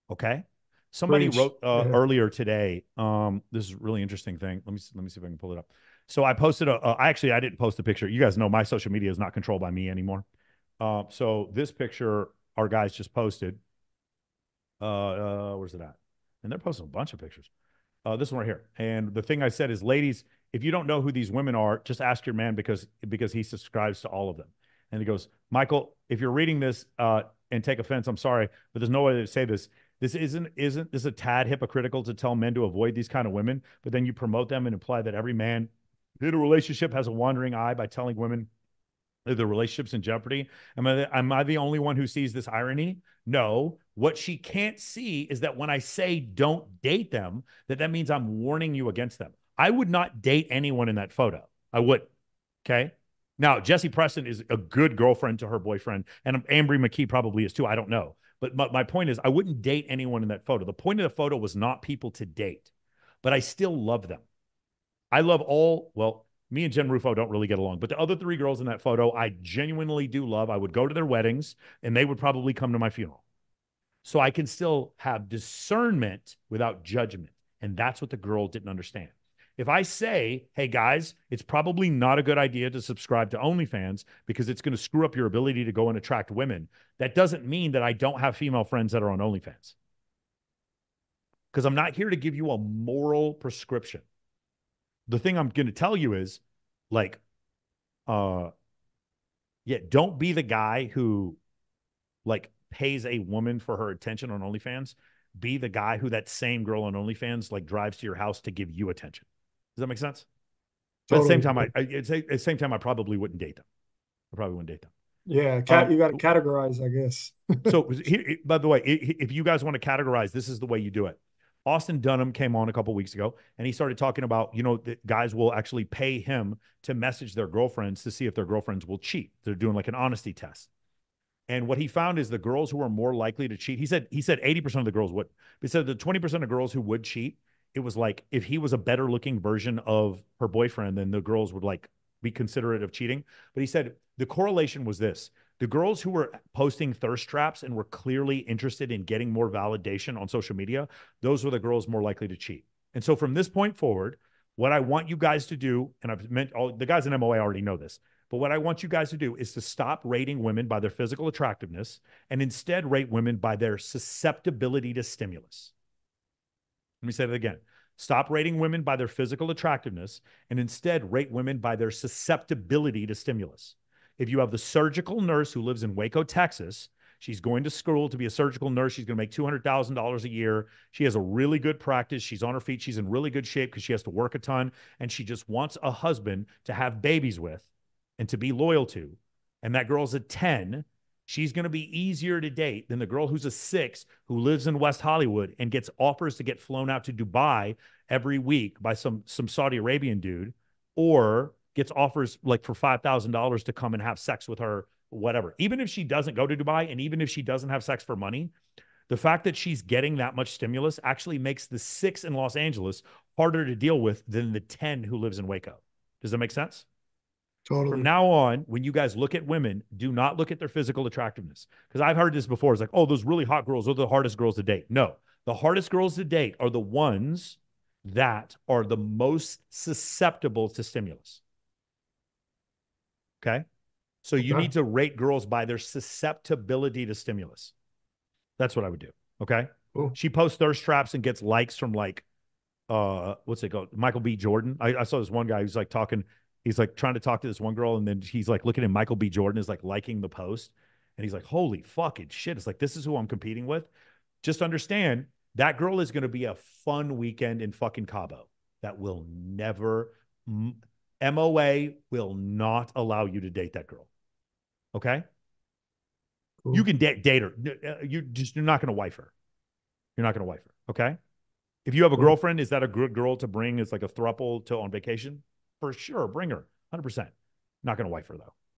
Okay. Somebody Preach. wrote Yeah. earlier today. This is a really interesting thing. Let me see if I can pull it up. So I posted I didn't post a picture. You guys know my social media is not controlled by me anymore. So this picture our guys just posted. Where's it at? And they're posting a bunch of pictures. This one right here. And the thing I said is, ladies, if you don't know who these women are, just ask your man because he subscribes to all of them. And he goes, Michael, if you're reading this and take offense, I'm sorry, but there's no way to say this. This isn't this a tad hypocritical to tell men to avoid these kind of women, but then you promote them and imply that every man in a relationship has a wandering eye by telling women the relationship's in jeopardy. Am I the only one who sees this irony? No. What she can't see is that when I say don't date them, that means I'm warning you against them. I would not date anyone in that photo. I would. Okay. Now, Jesse Preston is a good girlfriend to her boyfriend, and Ambry McKee probably is too. I don't know. But my point is, I wouldn't date anyone in that photo. The point of the photo was not people to date, but I still love them. I love well, me and Jen Rufo don't really get along, but the other three girls in that photo, I genuinely do love. I would go to their weddings and they would probably come to my funeral. So I can still have discernment without judgment. And that's what the girl didn't understand. If I say, hey guys, it's probably not a good idea to subscribe to OnlyFans because it's going to screw up your ability to go and attract women, that doesn't mean that I don't have female friends that are on OnlyFans. Because I'm not here to give you a moral prescription. The thing I'm going to tell you is like, uh, yeah, don't be the guy who like pays a woman for her attention on OnlyFans. Be the guy who that same girl on OnlyFans like drives to your house to give you attention. Does that make sense? But at the same Totally. time, at the same time, I probably wouldn't date them. I probably wouldn't date them. Yeah. Um, You got to categorize, I guess. so here, by the way, if you guys want to categorize, this is the way you do it. Austin Dunham came on a couple weeks ago and he started talking about, that guys will actually pay him to message their girlfriends to see if their girlfriends will cheat. They're doing like an honesty test. And what he found is the girls who are more likely to cheat, he said 80% of the girls would. He said the 20% of girls who would cheat, it was like if he was a better looking version of her boyfriend, then the girls would like be considerate of cheating. But he said the correlation was this. The girls who were posting thirst traps and were clearly interested in getting more validation on social media, those were the girls more likely to cheat. And so from this point forward, what I want you guys to do, and I've meant all the guys in MOA already know this, but what I want you guys to do is to stop rating women by their physical attractiveness and instead rate women by their susceptibility to stimulus. Let me say that again. Stop rating women by their physical attractiveness and instead rate women by their susceptibility to stimulus. If you have the surgical nurse who lives in Waco, Texas, she's going to school to be a surgical nurse. She's going to make $200,000 a year. She has a really good practice. She's on her feet. She's in really good shape because she has to work a ton. And she just wants a husband to have babies with and to be loyal to. And that girl's a 10. She's going to be easier to date than the girl who's a 6 who lives in West Hollywood and gets offers to get flown out to Dubai every week by some Saudi Arabian dude, or gets offers like for $5,000 to come and have sex with her, whatever. Even if she doesn't go to Dubai and even if she doesn't have sex for money, the fact that she's getting that much stimulus actually makes the 6 in Los Angeles harder to deal with than the 10 who lives in Waco. Does that make sense? From Totally. now on, when you guys look at women, do not look at their physical attractiveness. Because I've heard this before. It's like, oh, those really hot girls are the hardest girls to date. No, the hardest girls to date are the ones that are the most susceptible to stimulus. Okay. So you Okay. need to rate girls by their susceptibility to stimulus. That's what I would do. Okay. Cool. She posts thirst traps and gets likes from like what's it called? Michael B. Jordan. I saw this one guy who's like talking, he's like trying to talk to this one girl, and then he's like looking at Michael B. Jordan is like liking the post. And he's like, holy fucking shit. It's like, this is who I'm competing with. Just understand that girl is going to be a fun weekend in fucking Cabo. That will never, MOA will not allow you to date that girl. Okay. You Cool. can date her. You're not going to wife her. You're not going to wife her. Okay. If you have a Cool. girlfriend, is that a good girl to bring as like a throuple to on vacation? For sure, bring her, 100%. Not going to wife her though.